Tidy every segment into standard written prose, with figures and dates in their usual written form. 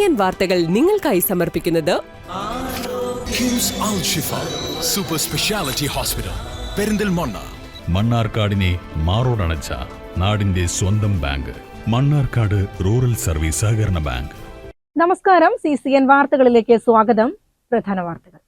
CCN വാർത്തകൾ നിങ്ങൾക്കായി സമർപ്പിക്കുന്നത് കിംസ് അൽ ഷിഫ സൂപ്പർ സ്പെഷ്യാലിറ്റി ഹോസ്പിറ്റൽ പെരിന്തൽമണ്ണ. മണ്ണാർക്കാടിനെ മാറോടണച്ച നാടിന്റെ സ്വന്തം ബാങ്ക് മണ്ണാർക്കാട് റൂറൽ സർവീസ് സഹകരണ ബാങ്ക്. നമസ്കാരം. CCN വാർത്തകളിലേക്ക് സ്വാഗതം. പ്രധാന വാർത്തകൾ.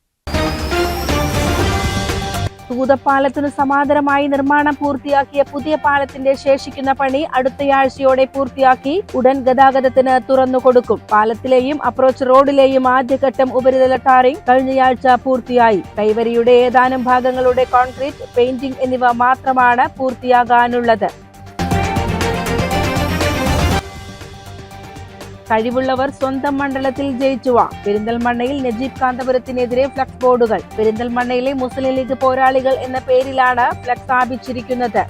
തൂതപ്പാലത്തിനു സമാന്തരമായി നിർമ്മാണം പൂർത്തിയാക്കിയ പുതിയ പാലത്തിന്റെ ശേഷിക്കുന്ന പണി അടുത്തയാഴ്ചയോടെ പൂർത്തിയാക്കി ഉടൻ ഗതാഗതത്തിന് തുറന്നുകൊടുക്കും. പാലത്തിലെയും അപ്രോച്ച് റോഡിലെയും ആദ്യഘട്ടം ഉപരിതല ടാറിംഗ് കഴിഞ്ഞയാഴ്ച പൂർത്തിയായി. കൈവരിയുടെ ഏതാനും ഭാഗങ്ങളുടെ കോൺക്രീറ്റ്, പെയിന്റിംഗ് എന്നിവ മാത്രമാണ് പൂർത്തിയാകാനുള്ളത്. കഴിവുള്ളവർ സ്വന്തം മണ്ഡലത്തിൽ ജയിച്ചുവ. പെരിന്തൽമണ്ണയിൽ നജീബ് കാന്തപുരത്തിനെതിരെ ഫ്ലക്സ് ബോർഡുകൾ. പെരിന്തൽമണ്ണയിലെ മുസ്ലിം ലീഗ് പോരാളികൾ എന്ന പേരിലാണ് ഫ്ലക്സ് സ്ഥാപിച്ചിരിക്കുന്നത്.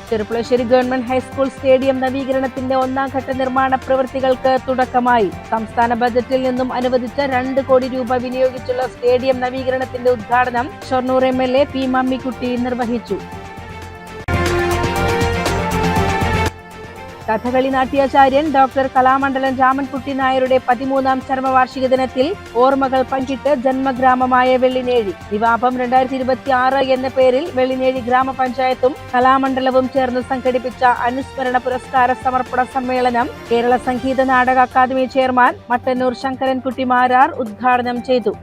ചെറുപ്പുളശ്ശേരി ഗവൺമെന്റ് ഹൈസ്കൂൾ സ്റ്റേഡിയം നവീകരണത്തിന്റെ ഒന്നാം ഘട്ട നിർമ്മാണ പ്രവൃത്തികൾക്ക് തുടക്കമായി. സംസ്ഥാന ബജറ്റിൽ നിന്നും അനുവദിച്ച 2 കോടി രൂപ വിനിയോഗിച്ചുള്ള സ്റ്റേഡിയം നവീകരണത്തിന്റെ ഉദ്ഘാടനം ഷൊർണൂർ MLA P മമ്മിക്കുട്ടി നിർവഹിച്ചു. കഥകളി നാട്യാചാര്യൻ ഡോക്ടർ കലാമണ്ഡലം രാമൻകുട്ടി നായരുടെ 13ാം ചരമവാർഷിക ദിനത്തിൽ ഓർമ്മകൾ പങ്കിട്ട് ജന്മഗ്രാമമായ വെള്ളിനേഴി. ദിവാപം 2026 എന്ന പേരിൽ വെള്ളിനേഴി ഗ്രാമപഞ്ചായത്തും കലാമണ്ഡലവും ചേർന്ന് സംഘടിപ്പിച്ച അനുസ്മരണ പുരസ്കാര സമർപ്പണ സമ്മേളനം കേരള സംഗീത നാടക അക്കാദമി ചെയർമാൻ മട്ടന്നൂർ ശങ്കരൻകുട്ടി മാരാർ ഉദ്ഘാടനം ചെയ്തു.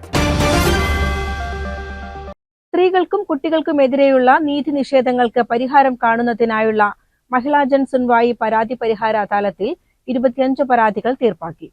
സ്ത്രീകൾക്കും കുട്ടികൾക്കുമെതിരെയുള്ള നീതി നിഷേധങ്ങൾക്ക് പരിഹാരം കാണുന്നതിനായുള്ള മഹിളാ ജൻ സുൻവായി പരാതി പരിഹാര അദാലത്തിൽ 25 പരാതികൾ തീർപ്പാക്കി.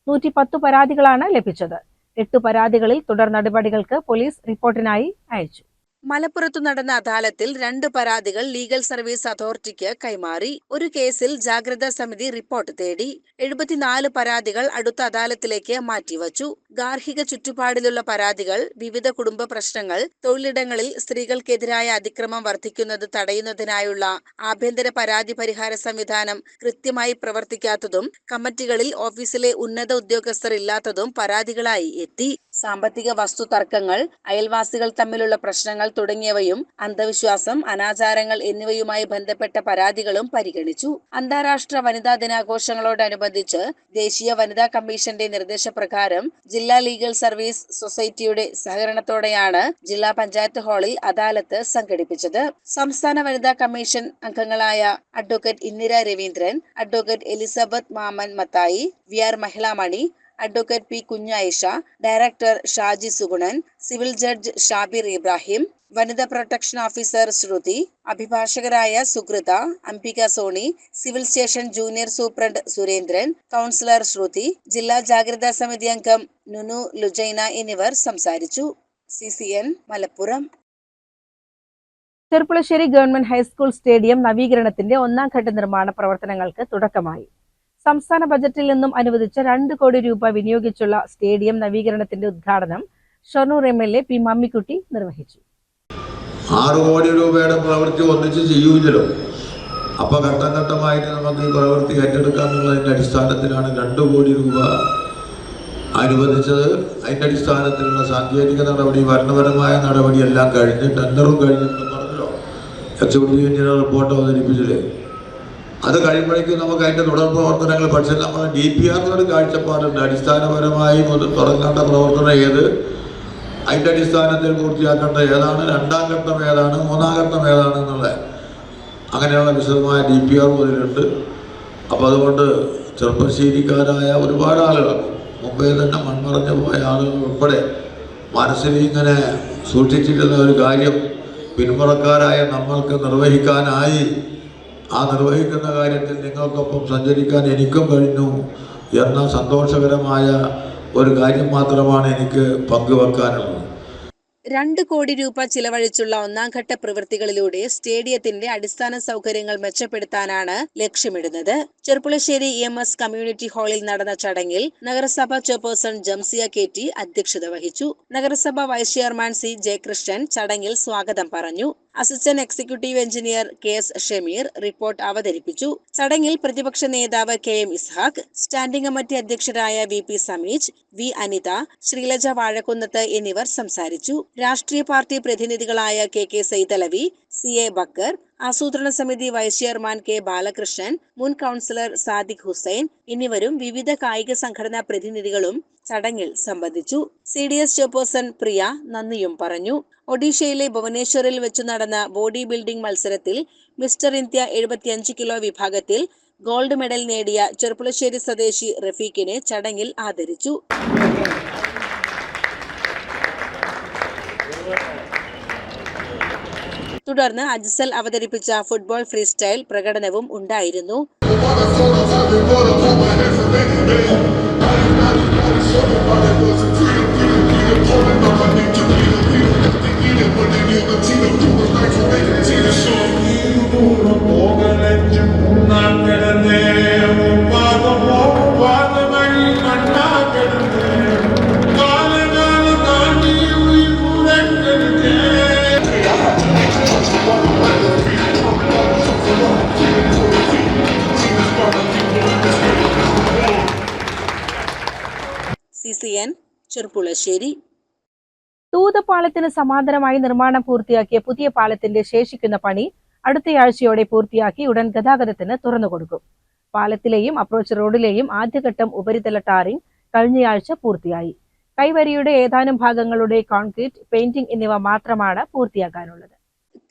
110 പരാതികളാണ് ലഭിച്ചത്. 8 പരാതികളിൽ തുടർ നടപടികൾക്ക് പോലീസ് റിപ്പോർട്ടിനായി അയച്ചു. മലപ്പുറത്തു നടന്ന അദാലത്തിൽ 2 പരാതികൾ ലീഗൽ സർവീസ് അതോറിറ്റിക്ക് കൈമാറി. ഒരു കേസിൽ ജാഗ്രതാ സമിതി റിപ്പോർട്ട് തേടി. 74 പരാതികൾ അടുത്ത അദാലത്തിലേക്ക് മാറ്റിവച്ചു. ഗാർഹിക ചുറ്റുപാടിലുള്ള പരാതികൾ, വിവിധ കുടുംബ പ്രശ്നങ്ങൾ, തൊഴിലിടങ്ങളിൽ സ്ത്രീകൾക്കെതിരായ അതിക്രമം വർദ്ധിക്കുന്നത് തടയുന്നതിനായുള്ള ആഭ്യന്തര പരാതി പരിഹാര സംവിധാനം കൃത്യമായി പ്രവർത്തിക്കാത്തതും കമ്മിറ്റികളിൽ ഓഫീസിലെ ഉന്നത ഉദ്യോഗസ്ഥർ ഇല്ലാത്തതും പരാതികളായി എത്തി. സാമ്പത്തിക വസ്തു തർക്കങ്ങൾ, അയൽവാസികൾ തമ്മിലുള്ള പ്രശ്നങ്ങൾ തുടങ്ങിയവയും അന്ധവിശ്വാസം, അനാചാരങ്ങൾ എന്നിവയുമായി ബന്ധപ്പെട്ട പരാതികളും പരിഗണിച്ചു. അന്താരാഷ്ട്ര വനിതാ ദിനാഘോഷങ്ങളോടനുബന്ധിച്ച് ദേശീയ വനിതാ കമ്മീഷന്റെ നിർദ്ദേശപ്രകാരം ജില്ലാ ലീഗൽ സർവീസ് സൊസൈറ്റിയുടെ സഹകരണത്തോടെയാണ് ജില്ലാ പഞ്ചായത്ത് ഹാളിൽ അദാലത്ത് സംഘടിപ്പിച്ചത്. സംസ്ഥാന വനിതാ കമ്മീഷൻ അംഗങ്ങളായ advocate Indira Raveendran, advocate Elizabeth Mammen Mathai, VR Mahilamani, advocate P Kunjayisha, director Shaji Sugunan, civil judge Shabir Ibrahim, വനിതാ പ്രൊട്ടക്ഷൻ ഓഫീസർ ശ്രുതി, അഭിഭാഷകരായ Sukrutha, Ambika Soni, civil station junior superintendent Surendran, councillor Sruthi, ജില്ലാ ജാഗ്രതാ സമിതി അംഗം നുനു ലുജൈന എന്നിവർ സംസാരിച്ചു. CCN Malappuram. Cherpulassery government high school stadium നവീകരണത്തിന്റെ ഒന്നാം ഘട്ട നിർമ്മാണ പ്രവർത്തനങ്ങൾക്ക് തുടക്കമായി. സംസ്ഥാന ബജറ്റിൽ നിന്നും അനുവദിച്ച 2 കോടി രൂപ വിനിയോഗിച്ചുള്ള സ്റ്റേഡിയം നവീകരണത്തിന്റെ ഉദ്ഘാടനം ഷൊർണൂർ MLA P മമ്മിക്കുട്ടി നിർവഹിച്ചു. 6 കോടി രൂപയുടെ പ്രവൃത്തി ഒന്നിച്ച് ചെയ്യൂലോ. അപ്പൊ ഘട്ടം ഘട്ടമായിട്ട് നമുക്ക് ഈ പ്രവൃത്തി ഏറ്റെടുക്കാമെന്നുള്ളതിന്റെ അടിസ്ഥാനത്തിലാണ് 2 കോടി രൂപ അനുവദിച്ചത്. അതിന്റെ അടിസ്ഥാനത്തിലുള്ള സാങ്കേതിക നടപടി, ഭരണപരമായ നടപടി എല്ലാം കഴിഞ്ഞ് ടെൻഡറും കഴിഞ്ഞിട്ട് പറഞ്ഞല്ലോ. എക്സിക്യൂട്ടീവ് എഞ്ചിനീയർ റിപ്പോർട്ട് അവതരിപ്പിച്ചില്ലേ. അത് കഴിയുമ്പോഴേക്കും നമുക്ക് അതിൻ്റെ തുടർ പ്രവർത്തനങ്ങൾ, പക്ഷേ നമ്മൾ DPR കാഴ്ചപ്പാടുണ്ട്. അടിസ്ഥാനപരമായി തുടങ്ങേണ്ട പ്രവർത്തനം ഏത്, അതിൻ്റെ അടിസ്ഥാനത്തിൽ പൂർത്തിയാക്കേണ്ട ഏതാണ്, 2ാം ഘട്ടം ഏതാണ്, 3ാം ഘട്ടം ഏതാണ് എന്നുള്ള അങ്ങനെയുള്ള വിശദമായ DPR മുതലുണ്ട്. അപ്പോൾ അതുകൊണ്ട് ചെറുപ്പശ്ശേരിക്കാരായ ഒരുപാട് ആളുകൾ, മുമ്പേ തന്നെ മൺമറഞ്ഞു പോയ ആളുകൾ ഉൾപ്പെടെ മനസ്സിൽ ഇങ്ങനെ സൂക്ഷിച്ചിട്ടുള്ള ഒരു കാര്യം പിന്മുറക്കാരായ നമ്മൾക്ക് നിർവഹിക്കാനായി. ആ നിർവഹിക്കുന്ന കാര്യത്തിൽ നിങ്ങൾക്കൊപ്പം സഞ്ചരിക്കാൻ എനിക്കും കഴിഞ്ഞു എന്ന സന്തോഷകരമായ ഒരു കാര്യം മാത്രമാണ് എനിക്ക് പങ്കുവെക്കാനുള്ളത്. 2 കോടി രൂപ ചിലവഴിച്ചുള്ള ഒന്നാം ഘട്ട പ്രവൃത്തികളിലൂടെ സ്റ്റേഡിയത്തിന്റെ അടിസ്ഥാന സൗകര്യങ്ങൾ മെച്ചപ്പെടുത്താനാണ് ലക്ഷ്യമിടുന്നത്. ചെറുപ്പുളശ്ശേരി EMS കമ്മ്യൂണിറ്റി ഹാളിൽ നടന്ന ചടങ്ങിൽ നഗരസഭ ചെയർപേഴ്സൺ ജംസിയ KT അധ്യക്ഷത വഹിച്ചു. നഗരസഭ വൈസ് ചെയർമാൻ C ജയകൃഷ്ണൻ ചടങ്ങിൽ സ്വാഗതം പറഞ്ഞു. Assistant executive engineer KS Shameer report അവതരിപ്പിച്ചു. ചടങ്ങിൽ പ്രതിപക്ഷ നേതാവ് KM ഇസ്ഹാഖ്, സ്റ്റാൻഡിംഗ് കമ്മിറ്റി അധ്യക്ഷരായ VP സമീജ്, V അനിത, ശ്രീലജ വാഴക്കുന്നത്ത് എന്നിവർ സംസാരിച്ചു. രാഷ്ട്രീയ പാർട്ടി പ്രതിനിധികളായ KK സൈതലവി, CA ബക്കർ, ആസൂത്രണ സമിതി വൈസ് ചെയർമാൻ കെ ബാലകൃഷ്ണൻ, മുൻ കൗൺസിലർ സാദിഖ് ഹുസൈൻ എന്നിവരും വിവിധ കായിക സംഘടനാ പ്രതിനിധികളും ചടങ്ങിൽ സംബന്ധിച്ചു. CDS ചെയർപേഴ്സൺ പ്രിയ നന്ദിയും പറഞ്ഞു. ഒഡീഷയിലെ ഭുവനേശ്വറിൽ വെച്ച് നടന്ന ബോഡി ബിൽഡിംഗ് മത്സരത്തിൽ മിസ്റ്റർ ഇന്ത്യ 75 കിലോ വിഭാഗത്തിൽ ഗോൾഡ് മെഡൽ നേടിയ ചെർപ്പുളശ്ശേരി സ്വദേശി റഫീഖിനെ ചടങ്ങിൽ ആദരിച്ചു. തുടർന്ന് അജ്സൽ അവതരിപ്പിച്ച ഫുട്ബോൾ ഫ്രീ സ്റ്റൈൽ പ്രകടനവും ഉണ്ടായിരുന്നു. CCN ചെർപ്പുളശ്ശേരി. തൂതപാലത്തിന് സമാന്തരമായി നിർമ്മാണം പൂർത്തിയാക്കിയ പുതിയ പാലത്തിന്റെ ശേഷിക്കുന്ന പണി അടുത്തയാഴ്ചയോടെ പൂർത്തിയാക്കി ഉടൻ ഗതാഗതത്തിന് തുറന്നുകൊടുക്കും. പാലത്തിലെയും അപ്രോച്ച് റോഡിലെയും ആദ്യഘട്ടം ഉപരിതല ടാറിംഗ് കഴിഞ്ഞയാഴ്ച പൂർത്തിയായി. കൈവരിയുടെ ഏതാനും ഭാഗങ്ങളുടെ കോൺക്രീറ്റ്, പെയിന്റിംഗ് എന്നിവ മാത്രമാണ് പൂർത്തിയാക്കാനുള്ളത്.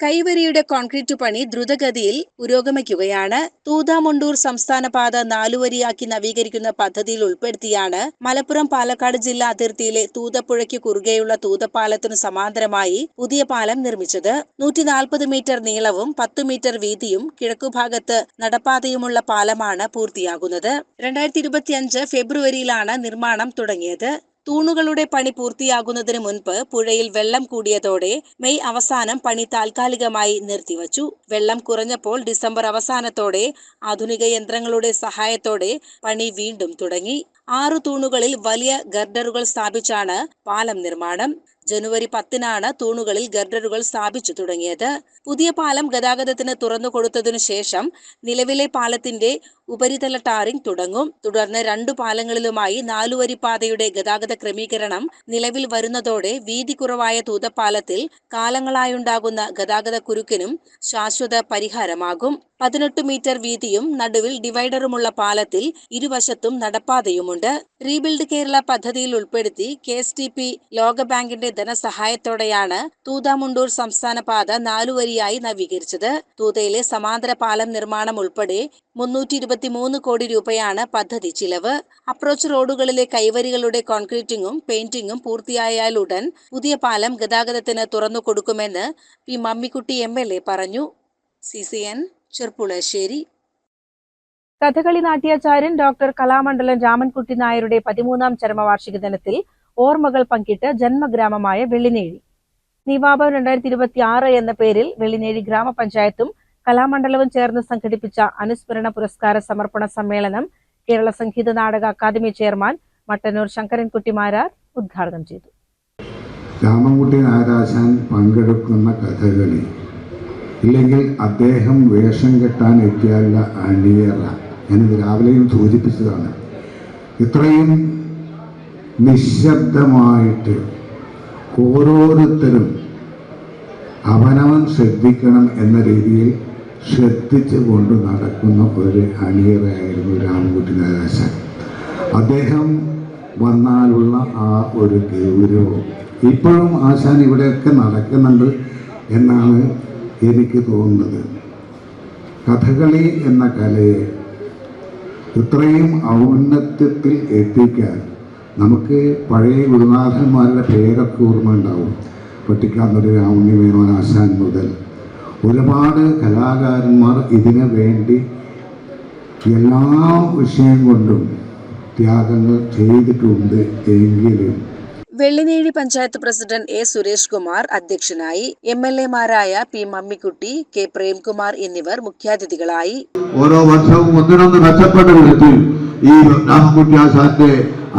കൈവരിയുടെ കോൺക്രീറ്റ് പണി ദ്രുതഗതിയിൽ പുരോഗമിക്കുകയാണ്. തൂതാമുണ്ടൂർ സംസ്ഥാന പാത 4 വരിയാക്കി നവീകരിക്കുന്ന പദ്ധതിയിൽ ഉൾപ്പെടുത്തിയാണ് മലപ്പുറം പാലക്കാട് ജില്ലാ അതിർത്തിയിലെ തൂതപ്പുഴയ്ക്ക് കുറുകെയുള്ള തൂതപ്പാലത്തിനു സമാന്തരമായി പുതിയ പാലം നിർമ്മിച്ചത്. 140 മീറ്റർ നീളവും 10 മീറ്റർ വീതിയും കിഴക്കുഭാഗത്ത് നടപ്പാതയുമുള്ള പാലമാണ് പൂർത്തിയാകുന്നത്. 2025 ഫെബ്രുവരിയിലാണ് നിർമ്മാണം തുടങ്ങിയത്. തൂണുകളുടെ പണി പൂർത്തിയാകുന്നതിന് മുൻപ് പുഴയിൽ വെള്ളം കൂടിയതോടെ മെയ് അവസാനം പണി താൽക്കാലികമായി നിർത്തിവച്ചു. വെള്ളം കുറഞ്ഞപ്പോൾ ഡിസംബർ അവസാനത്തോടെ ആധുനിക യന്ത്രങ്ങളുടെ സഹായത്തോടെ പണി വീണ്ടും തുടങ്ങി. 6 തൂണുകളിൽ വലിയ ഗർഡറുകൾ സ്ഥാപിച്ചാണ് പാലം നിർമ്മാണം. ജനുവരി 10-നാണ് തൂണുകളിൽ ഗർഡറുകൾ സ്ഥാപിച്ചു തുടങ്ങിയത്. പുതിയ പാലം ഗതാഗതത്തിന് തുറന്നുകൊടുത്തതിനു ശേഷം നിലവിലെ പാലത്തിന്റെ ഉപരിതല ടാറിംഗ് തുടങ്ങും. തുടർന്ന് 2 പാലങ്ങളിലുമായി 4 വരി പാതയുടെ ഗതാഗത ക്രമീകരണം നിലവിൽ വരുന്നതോടെ വീതി കുറവായ തൂതപ്പാലത്തിൽ കാലങ്ങളായുണ്ടാകുന്ന ഗതാഗത കുരുക്കിനും ശാശ്വത പരിഹാരമാകും. 18 മീറ്റർ വീതിയും നടുവിൽ ഡിവൈഡറുമുള്ള പാലത്തിൽ ഇരുവശത്തും നടപ്പാതയുമുണ്ട്. റീബിൽഡ് കേരള പദ്ധതിയിൽ ഉൾപ്പെടുത്തി KSTP ലോകബാങ്കിന്റെ ധനസഹായത്തോടെയാണ് തൂതാമുണ്ടൂർ സംസ്ഥാന പാത 4 വരിയായി നവീകരിച്ചത്. തൂതയിലെ സമാന്തര പാലം നിർമ്മാണം ഉൾപ്പെടെ 323 കോടി രൂപയാണ് പദ്ധതി ചിലവ്. അപ്രോച്ച് റോഡുകളിലെ കൈവരികളുടെ കോൺക്രീറ്റിംഗും പെയിന്റിംഗും പൂർത്തിയായാലുടൻ പുതിയ പാലം ഗതാഗതത്തിന് തുറന്നു കൊടുക്കുമെന്ന് പി മമ്മിക്കുട്ടി MLA പറഞ്ഞു. CCN ചെർപ്പുളശ്ശേരി. കഥകളി നാട്യാചാര്യൻ ഡോക്ടർ കലാമണ്ഡലം രാമൻകുട്ടി നായരുടെ 13ാം ചരമവാർഷിക ദിനത്തിൽ ഓർമ്മകൾ പങ്കിട്ട് ജന്മഗ്രാമമായ വെള്ളിനേഴി. നിവാബം 2026 എന്ന പേരിൽ വെള്ളിനേഴി ഗ്രാമപഞ്ചായത്തും കലാമണ്ഡലവും ചേർന്ന് സംഘടിപ്പിച്ച അനുസ്മരണ പുരസ്കാര സമർപ്പണ സമ്മേളനം കേരള സംഗീത നാടക അക്കാദമി ചെയർമാൻ മട്ടന്നൂർ ശങ്കരൻകുട്ടി മാരാർ ഉദ്ഘാടനം ചെയ്തു. രാമൻകുട്ടി നായരാശാൻ പങ്കെടുക്കുന്ന കഥകളി ഇല്ലെങ്കിൽ അദ്ദേഹം വേഷം കെട്ടാൻ എത്തിയാലുള്ള അണിയറ, ഞാനിത് രാവിലെയും സൂചിപ്പിച്ചതാണ്. ഇത്രയും നിശബ്ദമായിട്ട് ഓരോരുത്തരും അവനവൻ ശ്രദ്ധിക്കണം എന്ന രീതിയിൽ ശ്രദ്ധിച്ചു കൊണ്ട് നടക്കുന്ന ഒരു അണിയറയായിരുന്നു രാമൻകുട്ടി നായരാശാൻ. അദ്ദേഹം വന്നാലുള്ള ആ ഒരു ഗൗരവം ഇപ്പോഴും ആശാൻ ഇവിടെയൊക്കെ നടക്കുന്നുണ്ട് എന്നാണ് എനിക്ക് തോന്നുന്നത്. കഥകളി എന്ന കലയെ ഇത്രയും ഔന്നത്യത്തിൽ എത്തിക്കാൻ നമുക്ക് പഴയ ഗുരുനാഥന്മാരുടെ പേരൊക്കെ ഓർമ്മ ഉണ്ടാവും. പട്ടിക്കാത്തൊരു രാമുണ്ണി മേനോൻ ആശാൻ മുതൽ ഒരുപാട് കലാകാരന്മാർ ഇതിനു വേണ്ടി എല്ലാ വിഷയം കൊണ്ടും ത്യാഗങ്ങൾ ചെയ്തിട്ടുണ്ട്. എങ്കിലും വെള്ളിനേഴി പഞ്ചായത്ത് പ്രസിഡന്റ് A. സുരേഷ് കുമാർ അധ്യക്ഷനായി. MLA-മാരായ പി മമ്മിക്കുട്ടി, കെ പ്രേംകുമാർ എന്നിവർ മുഖ്യാതിഥികളായി. ഓരോ വർഷവും ഒന്നിനൊന്ന് മെച്ചപ്പെട്ട വിധത്തിൽ ഈ രാമൻകുട്ടി ആശാന്റെ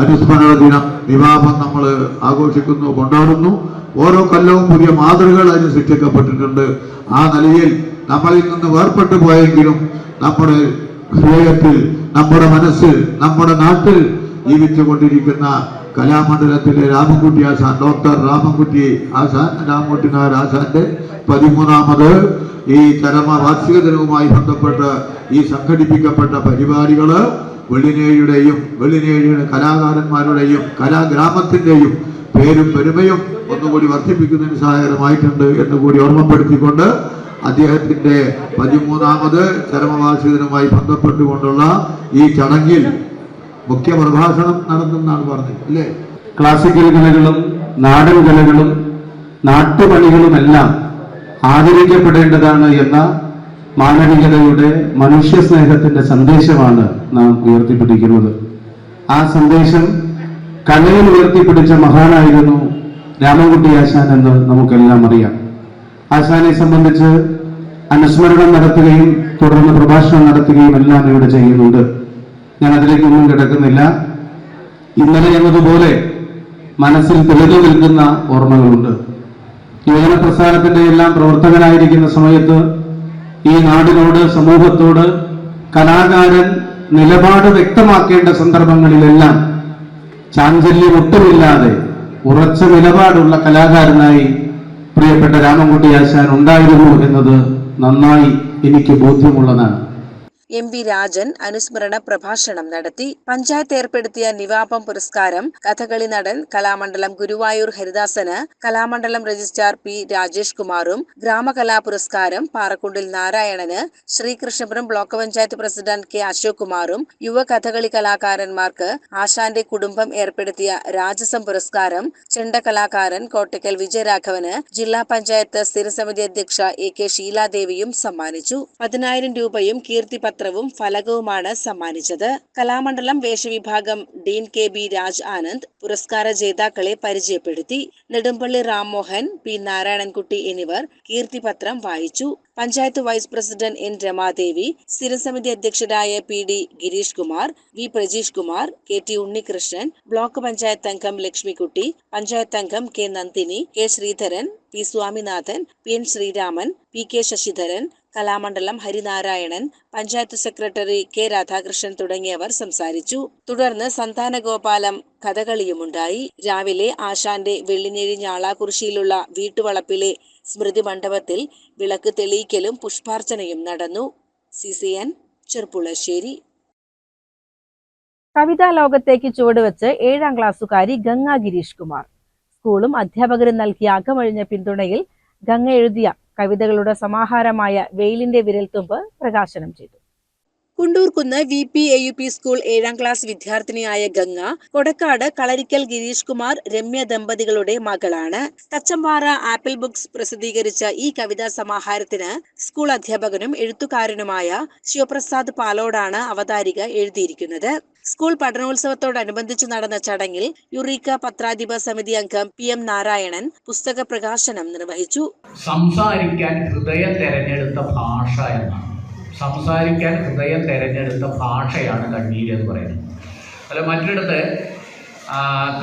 അനുസ്മരണ ദിനം നിവാബം നമ്മൾ ആഘോഷിക്കുന്നു, കൊണ്ടാടുന്നു. ഓരോ കൊല്ലവും പുതിയ മാതൃകകൾ അതിന് സൃഷ്ടിക്കപ്പെട്ടിട്ടുണ്ട്. ആ നിലയിൽ നമ്മളിൽ നിന്ന് വേർപെട്ടു പോയെങ്കിലും നമ്മുടെ ഹൃദയത്തിൽ, നമ്മുടെ മനസ്സിൽ, നമ്മുടെ നാട്ടിൽ ജീവിച്ചുകൊണ്ടിരിക്കുന്ന കലാമണ്ഡലത്തിലെ രാമൻകുട്ടി ആശാൻ, ഡോക്ടർ രാമൻകുട്ടി ആശാൻ, രാമൻകുട്ടി നായർ ആശാന്റെ 13ാമത് ഈ ചരമവാർഷിക ദിനവുമായി ബന്ധപ്പെട്ട് ഈ സംഘടിപ്പിക്കപ്പെട്ട പരിപാടികൾ വെള്ളിനേഴിയുടെ കലാകാരന്മാരുടെയും കലാഗ്രാമത്തിന്റെയും പേരും പെരുമയും ഒന്നുകൂടി വർദ്ധിപ്പിക്കുന്നതിന് സഹായകരമായിട്ടുണ്ട് എന്ന് കൂടി ഓർമ്മപ്പെടുത്തിക്കൊണ്ട് അദ്ദേഹത്തിന്റെ 13ാമത് ചരമവാർഷിക ദിനവുമായി ബന്ധപ്പെട്ടുകൊണ്ടുള്ള ഈ ചടങ്ങിൽ മുഖ്യ പ്രഭാഷണം നടത്തുമെന്നാണ് പറഞ്ഞത് അല്ലേ? ക്ലാസിക്കൽ കലകളും നാടൻ കലകളും നാട്ടുപണികളുമെല്ലാം ആദരിക്കപ്പെടേണ്ടതാണ് എന്ന മാനവികതയുടെ മനുഷ്യ സ്നേഹത്തിന്റെ സന്ദേശമാണ് നാം ഉയർത്തിപ്പിടിക്കുന്നത്. ആ സന്ദേശം കലയിൽ ഉയർത്തിപ്പിടിച്ച മഹാനായിരുന്നു രാമൻകുട്ടി ആശാൻ എന്ന് നമുക്കെല്ലാം അറിയാം. ആശാനെ സംബന്ധിച്ച് അനുസ്മരണം നടത്തുകയും തുടർന്ന് പ്രഭാഷണം നടത്തുകയും എല്ലാം ഇവിടെ ചെയ്യുന്നുണ്ട്. ഞാൻ അതിലേക്കൊന്നും കിടക്കുന്നില്ല. ഇന്നലെ എന്നതുപോലെ മനസ്സിൽ തെളിഞ്ഞു നിൽക്കുന്ന ഓർമ്മകളുണ്ട്. യുവജന പ്രസ്ഥാനത്തിന്റെ എല്ലാം പ്രവർത്തകനായിരിക്കുന്ന സമയത്ത് ഈ നാടിനോട്, സമൂഹത്തോട് കലാകാരൻ നിലപാട് വ്യക്തമാക്കേണ്ട സന്ദർഭങ്ങളിലെല്ലാം ചാഞ്ചല്യം ഒട്ടുമില്ലാതെ ഉറച്ച നിലപാടുള്ള കലാകാരനായി പ്രിയപ്പെട്ട രാമൻകുട്ടി ആശാൻ ഉണ്ടായിരുന്നു എന്നത് നന്നായി എനിക്ക് ബോധ്യമുള്ളതാണ്. എം.വി. രാജൻ അനുസ്മരണ പ്രഭാഷണം നടത്തി. പഞ്ചായത്ത് ഏർപ്പെടുത്തിയ നിവാപം പുരസ്കാരം കഥകളി നടൻ കലാമണ്ഡലം ഗുരുവായൂർ ഹരിദാസന്, കലാമണ്ഡലം രജിസ്ട്രാർ പി. രാജേഷ് കുമാറും, ഗ്രാമകലാ പുരസ്കാരം പാറക്കുണ്ടിൽ നാരായണന്, Sreekrishnapuram block panchayat president K. Ashok കുമാറും, യുവ കഥകളി കലാകാരന്മാർക്ക് ആശാന്റെ കുടുംബം ഏർപ്പെടുത്തിയ രാജസം പുരസ്കാരം ചെണ്ട കലാകാരൻ കോട്ടയ്ക്കൽ വിജയരാഘവന് ജില്ലാ പഞ്ചായത്ത് സ്ഥിരസമിതി അധ്യക്ഷ എ. കെ. ഷീലാദേവിയും സമ്മാനിച്ചു. 10,000 രൂപയും കീർത്തിപത്രവും ഫലകവുമാണ് സമ്മാനിച്ചത്. കലാമണ്ഡലം വേഷവിഭാഗം ഡീൻ കെ. ബി. രാജ് ആനന്ദ് പുരസ്കാര ജേതാക്കളെ പരിചയപ്പെടുത്തി. നെടുമ്പള്ളി രാംമോഹൻ, പി. നാരായണൻകുട്ടി എന്നിവർ കീർത്തിപത്രം വായിച്ചു. Panchayat vice president N. Ramadevi, സ്ഥിരസമിതി അധ്യക്ഷരായ P. D. Gireesh Kumar, V. Prajeesh Kumar, K. T. Unnikrishnan, block panchayat അംഗം ലക്ഷ്മിക്കുട്ടി, പഞ്ചായത്ത് അംഗം K. Nandini, K. Sreedharan, P. Swaminathan, P. N. Sreeraman, P. K. Sasidharan, Kalamandalam Harinarayanan, panchayat secretary K. Radhakrishnan തുടങ്ങിയവർ സംസാരിച്ചു. തുടർന്ന് സന്താനഗോപാലം കഥകളിയുമുണ്ടായി. രാവിലെ ആശാന്റെ വെള്ളിനേഴി ഞാളാകുറിശിയിലുള്ള വീട്ടുവളപ്പിലെ സ്മൃതി മണ്ഡപത്തിൽ വിളക്ക് തെളിയിക്കലും പുഷ്പാർച്ചനയും നടന്നു. CCN ചെർപ്പുളശ്ശേരി. കവിതാ ലോകത്തേക്ക് ചുവടുവെച്ച് 7ാം ക്ലാസ്സുകാരി ഗംഗ ഗിരീഷ് കുമാർ. സ്കൂളും അധ്യാപകരും നൽകിയ അകമഴിഞ്ഞ പിന്തുണയിൽ ഗംഗ എഴുതിയ കവിതകളുടെ സമാഹാരമായ വെയിലിന്റെ വിരൽത്തുമ്പ് പ്രകാശനം ചെയ്തു. കുണ്ടൂർക്കുന്ന് VPAUP സ്കൂൾ 7ാം ക്ലാസ് വിദ്യാർത്ഥിനിയായ ഗംഗ കൊടക്കാട് കളരിക്കൽ ഗിരീഷ് കുമാർ രമ്യ ദമ്പതികളുടെ മകളാണ്. തച്ചമ്പാറ ആപ്പിൾ ബുക്സ് പ്രസിദ്ധീകരിച്ച ഈ കവിതാ സമാഹാരത്തിന് സ്കൂൾ അധ്യാപകനും എഴുത്തുകാരനുമായ ശിവപ്രസാദ് പാലോടാണ് അവതാരിക എഴുതിയിരിക്കുന്നത്. സ്കൂൾ പഠനോത്സവത്തോടനുബന്ധിച്ച് നടന്ന ചടങ്ങിൽ യുറീക്ക പത്രാധിപ സമിതി അംഗം PM നാരായണൻ പുസ്തക പ്രകാശനം നിർവഹിച്ചു. സംസാരിക്കാൻ ഹൃദയം തെരഞ്ഞെടുത്ത ഭാഷ എന്നാണ്. സംസാരിക്കാൻ ഹൃദയം തെരഞ്ഞെടുത്ത ഭാഷയാണ് കണ്ണീര് എന്ന് പറയുന്നത്. അല്ല, മറ്റൊരിടത്ത്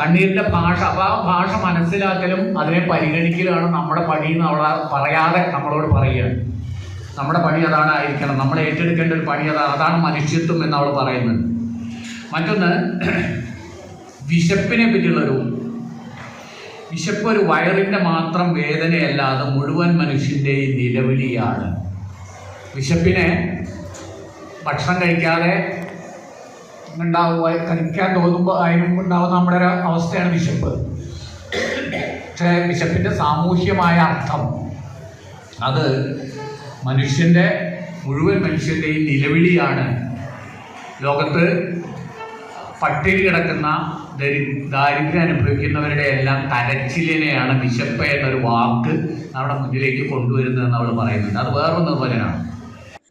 കണ്ണീരിൻ്റെ ഭാഷ, അപ്പോൾ ആ ഭാഷ മനസ്സിലാക്കലും അതിനെ പരിഗണിക്കലുമാണ് നമ്മുടെ പണി എന്ന് അവളെ പറയാതെ നമ്മളോട് പറയുകയാണ്. നമ്മുടെ പണി അതാണ് ആയിരിക്കണം, നമ്മൾ ഏറ്റെടുക്കേണ്ട ഒരു പണി അതാണ് മനുഷ്യത്വം എന്ന് അവൾ പറയുന്നുണ്ട്. മറ്റൊന്ന്, വിശപ്പിനെ പറ്റിയുള്ളൊരു വിശപ്പ് ഒരു വയറിൻ്റെ മാത്രം വേദനയല്ലാതെ മുഴുവൻ മനുഷ്യൻ്റെയും നിലവിളിയാണ്. വിശപ്പിനെ ഭക്ഷണം കഴിക്കാതെ കഴിക്കാൻ തോന്നുമ്പോൾ അതിനും ഉണ്ടാകുന്ന നമ്മുടെ ഒരു അവസ്ഥയാണ് വിശപ്പ്. പക്ഷേ വിശപ്പിൻ്റെ സാമൂഹ്യമായ അർത്ഥം അത് മുഴുവൻ മനുഷ്യൻ്റെയും നിലവിളിയാണ്. ലോകത്ത് പട്ടിണി കിടക്കുന്ന ദാരിദ്ര്യം അനുഭവിക്കുന്നവരുടെ എല്ലാം കരച്ചിലിനെയാണ് വിശപ്പ് എന്നൊരു വാക്ക് നമ്മുടെ മുന്നിലേക്ക് കൊണ്ടുവരുന്നതെന്ന് അവൾ പറയുന്നുണ്ട്. അത് വേറൊരു നിർവചനമാണ്.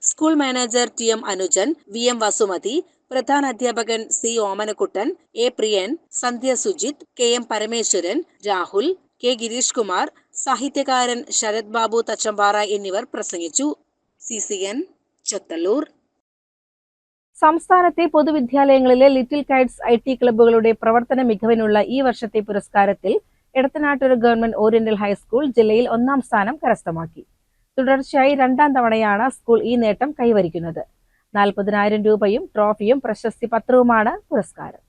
സ്കൂൾ മാനേജർ TM അനുജൻ, VM വസുമതി, പ്രധാന അധ്യാപകൻ C Omanakuttan, A Priyan, Sandhya Sujith, KM Parameswaran, Rahul, K Girish Kumar, സാഹിത്യകാരൻ ശരത് ബാബു തച്ചമ്പാറ എന്നിവർ പ്രസംഗിച്ചു. CCN ചത്തല്ലൂർ. സംസ്ഥാനത്തെ പൊതുവിദ്യാലയങ്ങളിലെ ലിറ്റിൽ കൈറ്റ്സ് IT ക്ലബ്ബുകളുടെ പ്രവർത്തന മികവിനുള്ള ഈ വർഷത്തെ പുരസ്കാരത്തിൽ എടത്തനാട്ടൂർ ഗവൺമെന്റ് ഓറിയന്റൽ ഹൈസ്കൂൾ ജില്ലയിൽ 1ാം സ്ഥാനം കരസ്ഥമാക്കി. തുടർച്ചയായി 2ാം തവണയാണ് സ്കൂൾ ഈ നേട്ടം കൈവരിക്കുന്നത്. 40,000 രൂപയും ട്രോഫിയും പ്രശസ്തി പത്രവുമാണ് പുരസ്കാരം.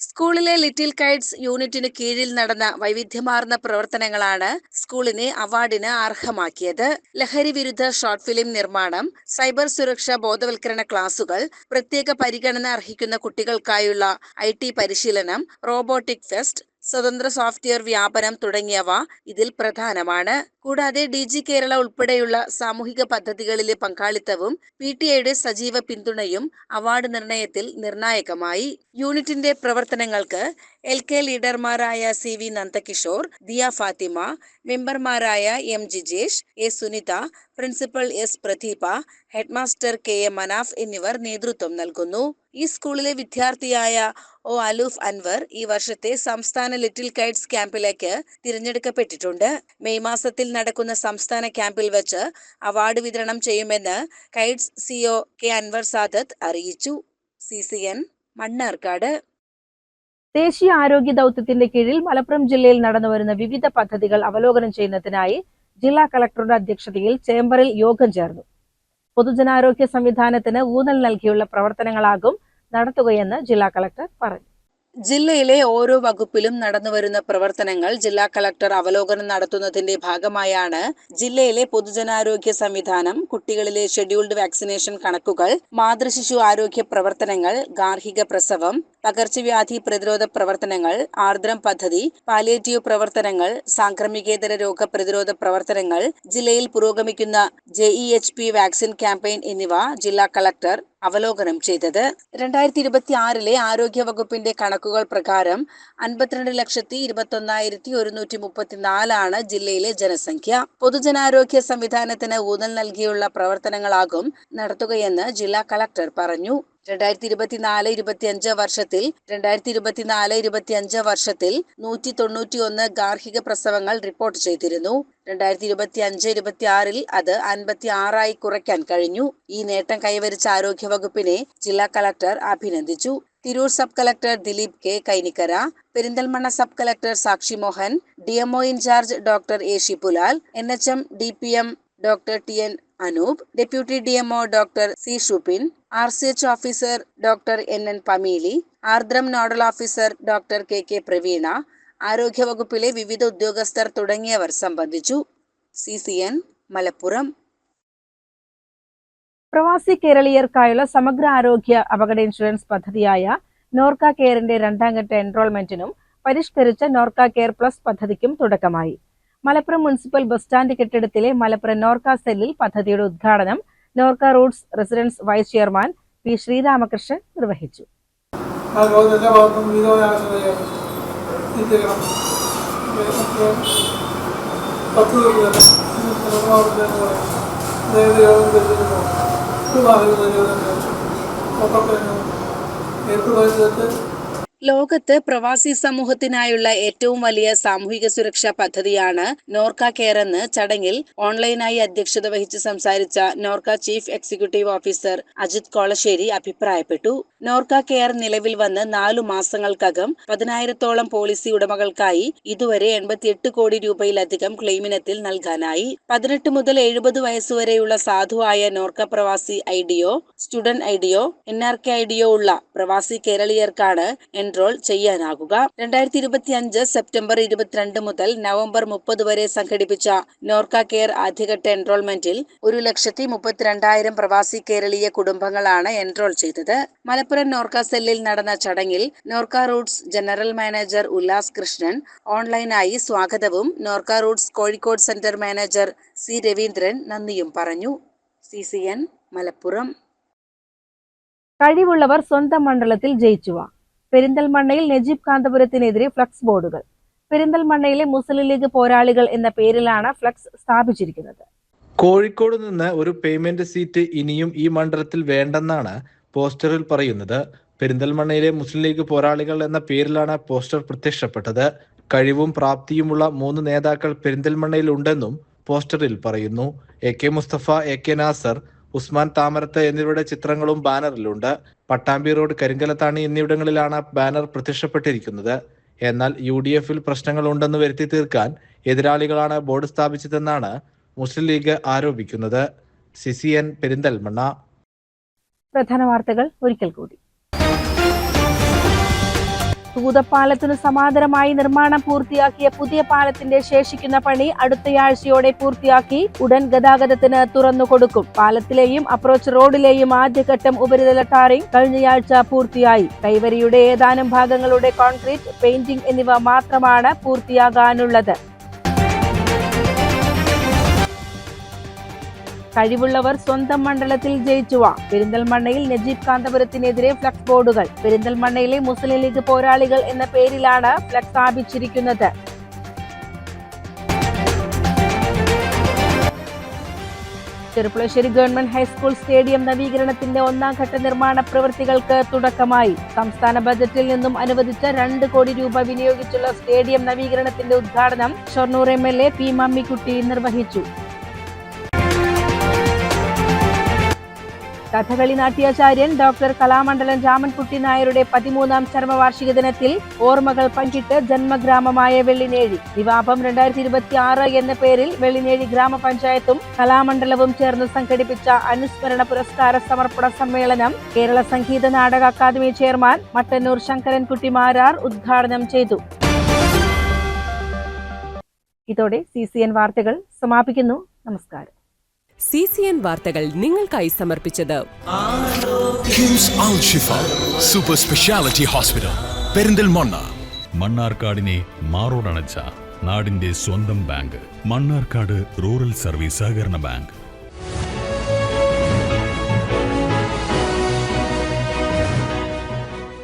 സ്കൂളിലെ ലിറ്റിൽ കൈറ്റ്സ് യൂണിറ്റിന് കീഴിൽ നടന്ന വൈവിധ്യമാർന്ന പ്രവർത്തനങ്ങളാണ് സ്കൂളിനെ അവാർഡിന് അർഹമാക്കിയത്. ലഹരി വിരുദ്ധ ഷോർട്ട് ഫിലിം നിർമ്മാണം, സൈബർ സുരക്ഷാ ബോധവൽക്കരണ ക്ലാസുകൾ, പ്രത്യേക പരിഗണന അർഹിക്കുന്ന കുട്ടികൾക്കായുള്ള IT പരിശീലനം, റോബോട്ടിക് ഫെസ്റ്റ്, സ്വതന്ത്ര സോഫ്റ്റ്വെയർ വ്യാപനം തുടങ്ങിയവ ഇതിൽ പ്രധാനമാണ്. കൂടാതെ DG കേരള ഉൾപ്പെടെയുള്ള സാമൂഹിക പദ്ധതികളിലെ പങ്കാളിത്തവും PTA സജീവ പിന്തുണയും അവാർഡ് നിർണയത്തിൽ നിർണായകമായി. യൂണിറ്റിന്റെ പ്രവർത്തനങ്ങൾക്ക് LK ലീഡർമാരായ CV നന്ദകിഷോർ, ദിയ ഫാത്തിമ, മെമ്പർമാരായ M Jijesh, A Sunitha, principal S Pradeepa, headmaster KM Manaf എന്നിവർ നേതൃത്വം നൽകുന്നു. ഈ സ്കൂളിലെ വിദ്യാർത്ഥിയായ O അലൂഫ് അൻവർ ഈ വർഷത്തെ സംസ്ഥാന ലിറ്റിൽ കൈറ്റ്സ് ക്യാമ്പിലേക്ക് തിരഞ്ഞെടുക്കപ്പെട്ടിട്ടുണ്ട്. മെയ് മാസത്തിൽ നടക്കുന്ന സംസ്ഥാന ക്യാമ്പിൽ വെച്ച് അവാർഡ് വിതരണം ചെയ്യുമെന്ന് കൈറ്റ്സ് CEO K അൻവർ സാദത്ത് അറിയിച്ചു. CCN മണ്ണാർക്കാട്. ദേശീയ ആരോഗ്യ ദൗത്യത്തിന്റെ കീഴിൽ മലപ്പുറം ജില്ലയിൽ നടന്നുവരുന്ന വിവിധ പദ്ധതികൾ അവലോകനം ചെയ്യുന്നതിനായി ജില്ലാ കളക്ടറുടെ അധ്യക്ഷതയിൽ ചേംബറിൽ യോഗം ചേർന്നു. പൊതുജനാരോഗ്യ സംവിധാനത്തിന് ഊന്നൽ നൽകിയുള്ള പ്രവർത്തനങ്ങളാകും നടത്തുകയെന്ന് ജില്ലാ കളക്ടർ പറഞ്ഞു. ജില്ലയിലെ ഓരോ വകുപ്പിലും നടന്നുവരുന്ന പ്രവർത്തനങ്ങൾ ജില്ലാ കളക്ടർ അവലോകനം നടത്തുന്നതിന്റെ ഭാഗമായാണ് ജില്ലയിലെ പൊതുജനാരോഗ്യ സംവിധാനം, കുട്ടികളിലെ ഷെഡ്യൂൾഡ് വാക്സിനേഷൻ കണക്കുകൾ, മാതൃശിശു ആരോഗ്യ പ്രവർത്തനങ്ങൾ, ഗാർഹിക പ്രസവം, പകർച്ചവ്യാധി പ്രതിരോധ പ്രവർത്തനങ്ങൾ, ആർദ്രം പദ്ധതി, പാലിയേറ്റീവ് പ്രവർത്തനങ്ങൾ, സാംക്രമികേതര രോഗ പ്രതിരോധ പ്രവർത്തനങ്ങൾ, ജില്ലയിൽ പുരോഗമിക്കുന്ന JEHP വാക്സിൻ ക്യാമ്പയിൻ എന്നിവ ജില്ലാ കളക്ടർ അവലോകനം ചെയ്തത്. 2026 ആരോഗ്യ വകുപ്പിന്റെ കണക്കുകൾ പ്രകാരം 52,21,134 ജില്ലയിലെ ജനസംഖ്യ. പൊതുജനാരോഗ്യ സംവിധാനത്തിന് ഊന്നൽ നൽകിയുള്ള പ്രവർത്തനങ്ങളാകും നടത്തുകയെന്ന് ജില്ലാ കളക്ടർ പറഞ്ഞു. 2024-25 വർഷത്തിൽ 191 ഗാർഹിക പ്രസവങ്ങൾ റിപ്പോർട്ട് ചെയ്തിരുന്നു. 2025-26 അത് 56 കുറയ്ക്കാൻ കഴിഞ്ഞു. ഈ നേട്ടം കൈവരിച്ച ആരോഗ്യ വകുപ്പിനെ ജില്ലാ കളക്ടർ അഭിനന്ദിച്ചു. Tirur sub collector Dileep K Kainikkara, Perinthalmanna sub collector Sakshi Mohan, DMO in charge doctor A Shipulal, NHM DPM doctor TN Anoop, deputy DMO doctor C Shupin, RCH officer doctor NN Pameeli, Aardram nodal officer doctor KK Praveena, ആരോഗ്യവകുപ്പിലെ വിവിധ ഉദ്യോഗസ്ഥർ തുടങ്ങിയവർ സംബന്ധിച്ചു. CCN മലപ്പുറം. പ്രവാസി കേരളീയർക്കായുള്ള സമഗ്ര ആരോഗ്യ അപകട ഇൻഷുറൻസ് പദ്ധതിയായ നോർക്ക കെയറിന്റെ 2ാം ഘട്ട എൻറോൾമെന്റിനും പരിഷ്കരിച്ച നോർക്ക കെയർ പ്ലസ് പദ്ധതിക്കും തുടക്കമായി. മലപ്പുറം മുനിസിപ്പൽ ബസ് സ്റ്റാൻഡ് കെട്ടിടത്തിലെ മലപ്പുറം നോർക്ക സെല്ലിൽ പദ്ധതിയുടെ ഉദ്ഘാടനം Norka roots residents vice chairman P Sreeramakrishnan നിർവഹിച്ചു. ലോകത്ത് പ്രവാസി സമൂഹത്തിനായുള്ള ഏറ്റവും വലിയ സാമൂഹിക സുരക്ഷാ പദ്ധതിയാണ് നോർക്ക കെയർ എന്ന് ചടങ്ങിൽ ഓൺലൈനായി അധ്യക്ഷത വഹിച്ച് സംസാരിച്ച NORKA chief executive officer Ajith Kolassery അഭിപ്രായപ്പെട്ടു. നോർക്ക കെയർ നിലവിൽ വന്ന് 4 മാസങ്ങൾക്കകം 10,000-ഓളം പോളിസി ഉടമകൾക്കായി ഇതുവരെ 88 കോടി രൂപയിലധികം ക്ലെയിമിനത്തിൽ നൽകാനായി. 18 മുതൽ 70 വയസ്സുവരെയുള്ള സാധുവായ നോർക്ക പ്രവാസി IDO, student IDO, NRK IDO ഉള്ള പ്രവാസി കേരളീയർക്കാണ് എൻറോൾ ചെയ്യാനാകുക. 2025 സെപ്റ്റംബർ 22 മുതൽ നവംബർ 30 വരെ സംഘടിപ്പിച്ച നോർക്ക കെയർ ആദ്യഘട്ട എൻറോൾമെന്റിൽ 1,32,000 പ്രവാസി കേരളീയ കുടുംബങ്ങളാണ് എൻറോൾ ചെയ്തത്. മലപ്പുറം നോർക്ക സെല്ലിൽ നടന്ന ചടങ്ങിൽ Norka Roots general manager Ullas Krishnan ഓൺലൈനായി സ്വാഗതവും Norka Roots Kozhikode centre manager C Raveendran നന്ദിയും പറഞ്ഞു. CCN മലപ്പുറം. കഴിവുള്ളവർ സ്വന്തം മണ്ഡലത്തിൽ ജയിച്ചുവ. പെരിന്തൽമണ്ണയിൽ നജീബ് കാന്തപുരത്തിനെതിരെ ഫ്ലക്സ് ബോർഡുകൾ. പെരിന്തൽമണ്ണയിലെ മുസ്ലിം ലീഗ് പോരാളികൾ എന്ന പേരിലാണ് ഫ്ലക്സ് സ്ഥാപിച്ചിരിക്കുന്നത്. കോഴിക്കോട് നിന്ന് ഒരു പേയ്മെന്റ് സീറ്റ് ഇനിയും ഈ മണ്ഡലത്തിൽ വേണ്ടെന്നാണ് പോസ്റ്ററിൽ പറയുന്നത്. പെരിന്തൽമണ്ണയിലെ മുസ്ലിം ലീഗ് പോരാളികൾ എന്ന പേരിലാണ് പോസ്റ്റർ പ്രത്യക്ഷപ്പെട്ടത്. കഴിവും പ്രാപ്തിയുമുള്ള 3 നേതാക്കൾ പെരിന്തൽമണ്ണയിൽ ഉണ്ടെന്നും പോസ്റ്ററിൽ പറയുന്നു. AK മുസ്തഫ, AK നാസർ, ഉസ്മാൻ താമരത്ത് എന്നിവരുടെ ചിത്രങ്ങളും ബാനറിലുണ്ട്. പട്ടാമ്പി റോഡ്, കരിങ്കലത്താണി എന്നിവിടങ്ങളിലാണ് ബാനർ പ്രത്യക്ഷപ്പെട്ടിരിക്കുന്നത്. എന്നാൽ UDFൽ പ്രശ്നങ്ങൾ ഉണ്ടെന്ന് വരുത്തി തീർക്കാൻ എതിരാളികളാണ് ബോർഡ് സ്ഥാപിച്ചതെന്നാണ് മുസ്ലിം ലീഗ് ആരോപിക്കുന്നത്. CCN പെരിന്തൽമണ്ണ. പ്രധാന വാർത്തകൾ ഒരിക്കൽ കൂടി. തൂതപ്പാലത്തിനു സമാന്തരമായി നിർമ്മാണം പൂർത്തിയാക്കിയ പുതിയ പാലത്തിന്റെ ശേഷിക്കുന്ന പണി അടുത്തയാഴ്ചയോടെ പൂർത്തിയാക്കി ഉടൻ ഗതാഗതത്തിന് തുറന്നുകൊടുക്കും. പാലത്തിലെയും അപ്രോച്ച് റോഡിലെയും ആദ്യഘട്ടം ഉപരിതല ടാറിംഗ് കഴിഞ്ഞയാഴ്ച പൂർത്തിയായി. കൈവരിയുടെ ഏതാനും ഭാഗങ്ങളുടെ കോൺക്രീറ്റ്, പെയിന്റിംഗ് എന്നിവ മാത്രമാണ് പൂർത്തിയാകാനുള്ളത്. കഴിവുള്ളവർ സ്വന്തം മണ്ഡലത്തിൽ ജയിച്ചുവ. പെരിന്തൽമണ്ണയിൽ നജീബ് കാന്തപുരത്തിനെതിരെ ഫ്ലക്സ് ബോർഡുകൾ. പെരിന്തൽമണ്ണയിലെ മുസ്ലിം ലീഗ് പോരാളികൾ എന്ന പേരിലാണ് ഫ്ലക്സ് സ്ഥാപിച്ചിരിക്കുന്നത്. ചെറുപ്പുളശ്ശേരി ഗവൺമെന്റ് ഹൈസ്കൂൾ സ്റ്റേഡിയം നവീകരണത്തിന്റെ 1ാം ഘട്ട നിർമ്മാണ പ്രവൃത്തികൾക്ക് തുടക്കമായി. സംസ്ഥാന ബജറ്റിൽ നിന്നും അനുവദിച്ച 2 കോടി രൂപ വിനിയോഗിച്ചുള്ള സ്റ്റേഡിയം നവീകരണത്തിന്റെ ഉദ്ഘാടനം ഷൊർണൂർ MLA പി മമ്മിക്കുട്ടി നിർവഹിച്ചു. കഥകളി നാട്യാചാര്യൻ ഡോക്ടർ കലാമണ്ഡലം രാമൻകുട്ടി നായരുടെ 13ാം ചരമവാർഷിക ദിനത്തിൽ ഓർമ്മകൾ പങ്കിട്ട് ജന്മഗ്രാമമായ വെള്ളിനേഴി. വിവാഹം 2026 എന്ന പേരിൽ വെള്ളിനേഴി ഗ്രാമപഞ്ചായത്തും കലാമണ്ഡലവും ചേർന്ന് സംഘടിപ്പിച്ച അനുസ്മരണ പുരസ്കാര സമർപ്പണ സമ്മേളനം കേരള സംഗീത നാടക അക്കാദമി ചെയർമാൻ മട്ടന്നൂർ ശങ്കരൻകുട്ടി മാരാർ ഉദ്ഘാടനം ചെയ്തു. ഇതോടെ CCN വാർത്തകൾ സമാപിക്കുന്നു. നമസ്കാരം. CCN വാർത്തകൾ നിങ്ങൾക്കായി സമർപ്പിച്ചത് കിംസ് അൽ ഷിഫ സൂപ്പർ സ്പെഷ്യാലിറ്റി ഹോസ്പിറ്റൽ പെരിന്തൽമണ്ണ. മണ്ണാർക്കാടിനെ മാറോടണച്ച നാടിന്റെ സ്വന്തം ബാങ്ക് മണ്ണാർക്കാട് റൂറൽ സർവീസ് സഹകരണ ബാങ്ക്.